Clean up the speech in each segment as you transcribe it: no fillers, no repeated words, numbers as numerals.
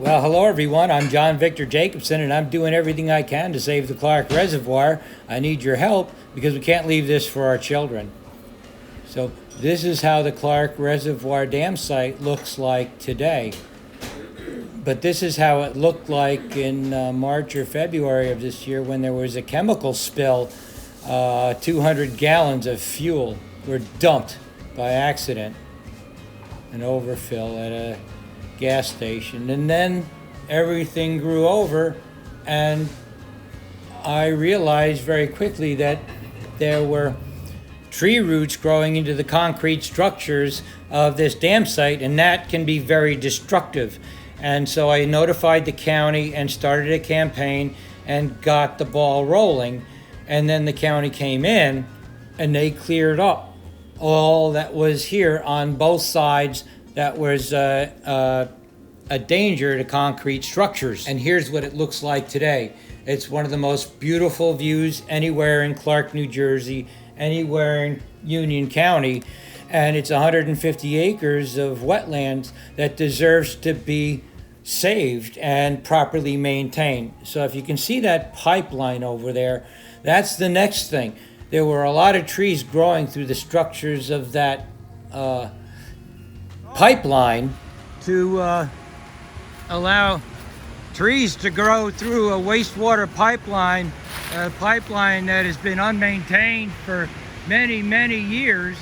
Well, hello everyone. I'm John Victor Jacobson, and I'm doing everything I can to save the Clark Reservoir. I need your help because we can't leave this for our children. So this is how the Clark Reservoir dam site looks like today. But this is how it looked like in March or February of this year when there was a chemical spill. 200 gallons of fuel were dumped by accident, an overfill at a gas station, and then everything grew over, and I realized very quickly that there were tree roots growing into the concrete structures of this dam site, and that can be very destructive. And so I notified the county and started a campaign and got the ball rolling, and then the county came in and they cleared up all that was here on both sides that was a danger to concrete structures. And here's what it looks like today. It's one of the most beautiful views anywhere in Clark, New Jersey, anywhere in Union County. And it's 150 acres of wetlands that deserves to be saved and properly maintained. So if you can see that pipeline over there, that's the next thing. There were a lot of trees growing through the structures of that pipeline to allow trees to grow through a wastewater pipeline, a pipeline that has been unmaintained for many, many years,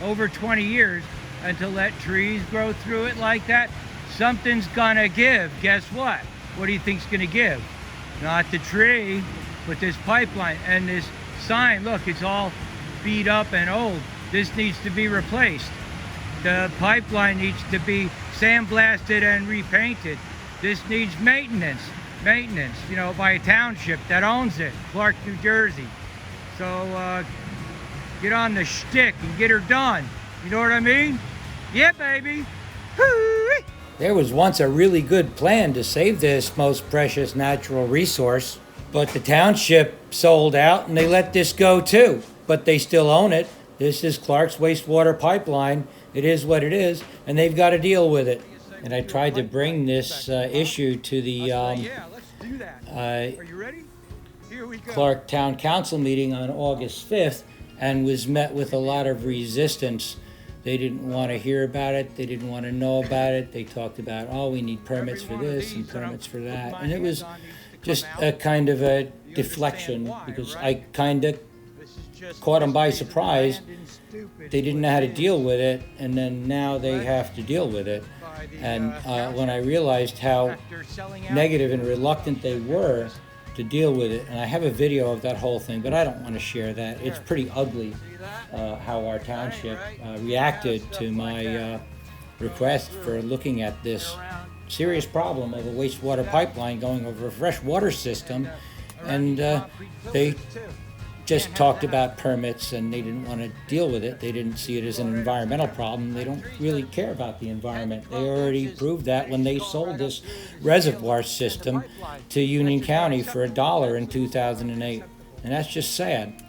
over 20 years, and to let trees grow through it like that, something's gonna give. Guess what? What do you think's gonna give? Not the tree, but this pipeline. And this sign, look, it's all beat up and old. This needs to be replaced. The pipeline needs to be sandblasted and repainted. This needs maintenance, you know, by a township that owns it, Clark, New Jersey. So get on the shtick and get her done. You know what I mean? Yeah, baby. Hoo-wee. There was once a really good plan to save this most precious natural resource, but the township sold out and they let this go too. But they still own it. This is Clark's wastewater pipeline. It is what it is, and they've got to deal with it. And I tried to bring this issue to the Clark Town Council meeting on August 5th and was met with a lot of resistance. They didn't want to hear about it. They didn't want to know about it. They talked about, oh, we need permits for this and permits for that. And it was just a kind of a deflection because I kind of caught them by surprise. They didn't know how to deal with it, and then now they have to deal with it. And when I realized how negative and reluctant they were to deal with it, and I have a video of that whole thing, but I don't want to share that. It's pretty ugly how our township reacted to my request for looking at this serious problem of a wastewater pipeline going over a fresh water system, and they just talked about permits and they didn't want to deal with it. They didn't see it as an environmental problem. They don't really care about the environment. They already proved that when they sold this reservoir system to Union County for $1 in 2008. And that's just sad.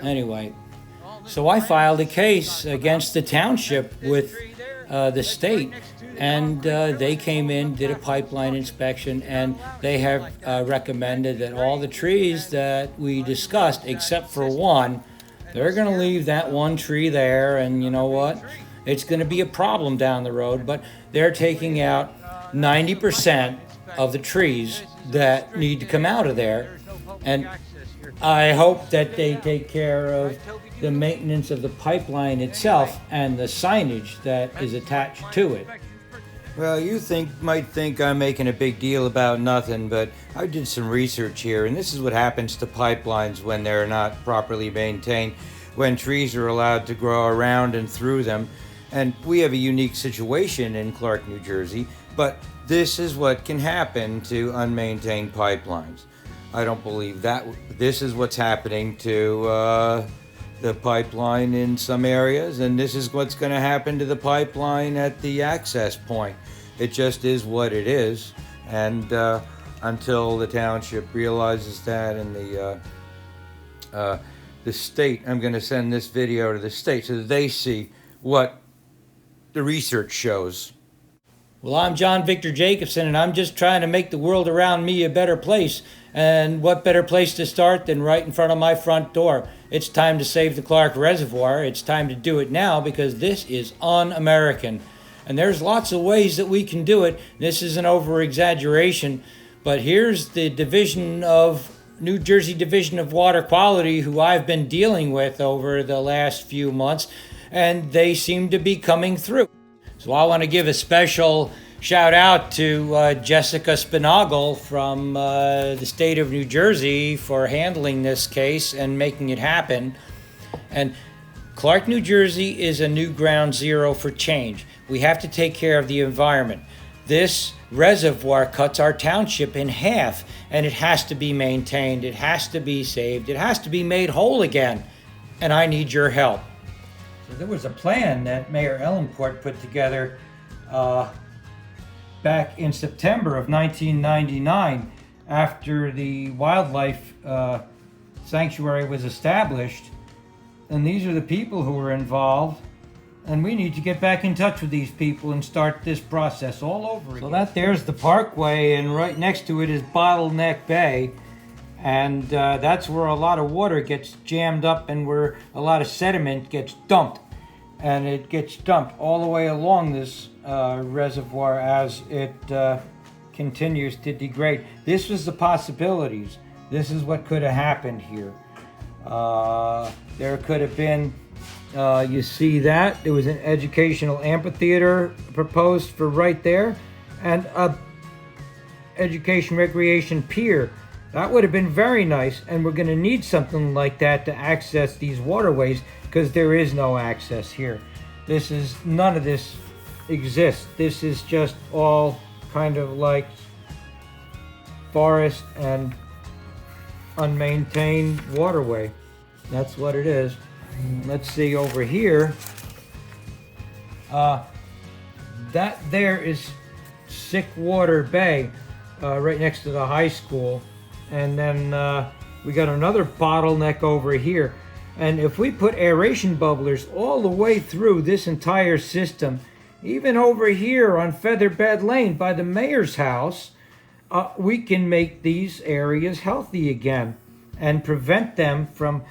Anyway, so I filed a case against the township with the state, and they came in, did a pipeline inspection, and they have recommended that all the trees that we discussed, except for one, they're going to leave that one tree there, and you know what? It's going to be a problem down the road, but they're taking out 90% of the trees that need to come out of there, and I hope that they take care of the maintenance of the pipeline itself and the signage that is attached to it. Well, you might think I'm making a big deal about nothing, but I did some research here, and this is what happens to pipelines when they're not properly maintained, when trees are allowed to grow around and through them. And we have a unique situation in Clark, New Jersey, but this is what can happen to unmaintained pipelines. I don't believe that this is what's happening to the pipeline in some areas, and this is what's going to happen to the pipeline at the access point. It just is what it is, and until the township realizes that, and the state, I'm going to send this video to the state so that they see what the research shows. Well, I'm John Victor Jacobson, and I'm just trying to make the world around me a better place. And what better place to start than right in front of my front door? It's time to save the Clark Reservoir. It's time to do it now because this is un-American. And there's lots of ways that we can do it. This is an over-exaggeration, but here's the New Jersey Division of Water Quality, who I've been dealing with over the last few months, and they seem to be coming through. So I want to give a special shout out to Jessica Spinagle from the state of New Jersey for handling this case and making it happen. And Clark, New Jersey is a new ground zero for change. We have to take care of the environment. This reservoir cuts our township in half, and it has to be maintained, it has to be saved, it has to be made whole again, and I need your help. So there was a plan that Mayor Ellenport put together back in September of 1999 after the wildlife sanctuary was established, and these are the people who were involved. And we need to get back in touch with these people and start this process all over again. So there's the parkway, and right next to it is Bottleneck Bay. And that's where a lot of water gets jammed up and where a lot of sediment gets dumped. And it gets dumped all the way along this reservoir as it continues to degrade. This was the possibilities. This is what could have happened here. There could have been you see that there was an educational amphitheater proposed for right there, and a education recreation pier. That would have been very nice, and we're going to need something like that to access these waterways because there is no access here. None of this exists. This is just all kind of like forest and unmaintained waterway. That's what it is. Let's see over here. That there is Sickwater Bay, right next to the high school. And then we got another bottleneck over here. And if we put aeration bubblers all the way through this entire system, even over here on Featherbed Lane by the mayor's house, we can make these areas healthy again and prevent them from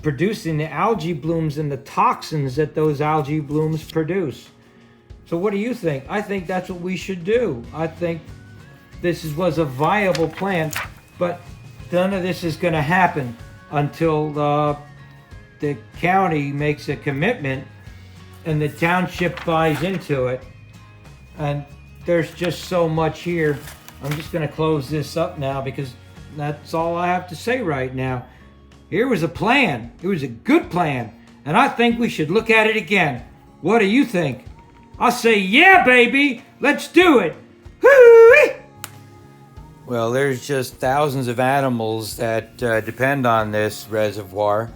producing the algae blooms and the toxins that those algae blooms produce. So what do you think? I think that's what we should do. I think this was a viable plan, but none of this is going to happen until the county makes a commitment and the township buys into it. And there's just so much here. I'm just going to close this up now because that's all I have to say right now. Here was a plan. It was a good plan. And I think we should look at it again. What do you think? I'll say, yeah, baby. Let's do it. Hoo-wee! Well, there's just thousands of animals that depend on this reservoir.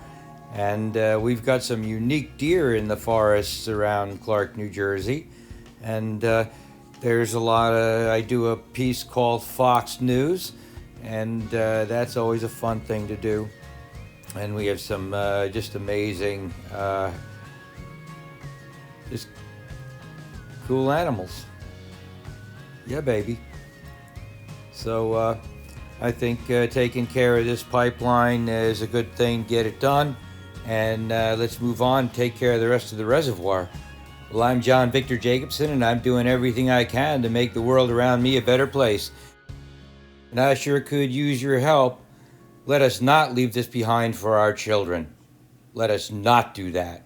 And we've got some unique deer in the forests around Clark, New Jersey. And there's a lot of, I do a piece called Fox News. And that's always a fun thing to do. And we have some just amazing, just cool animals. Yeah, baby. So I think taking care of this pipeline is a good thing. Get it done. And let's move on, take care of the rest of the reservoir. Well, I'm John Victor Jacobson, and I'm doing everything I can to make the world around me a better place. And I sure could use your help. Let us not leave this behind for our children. Let us not do that.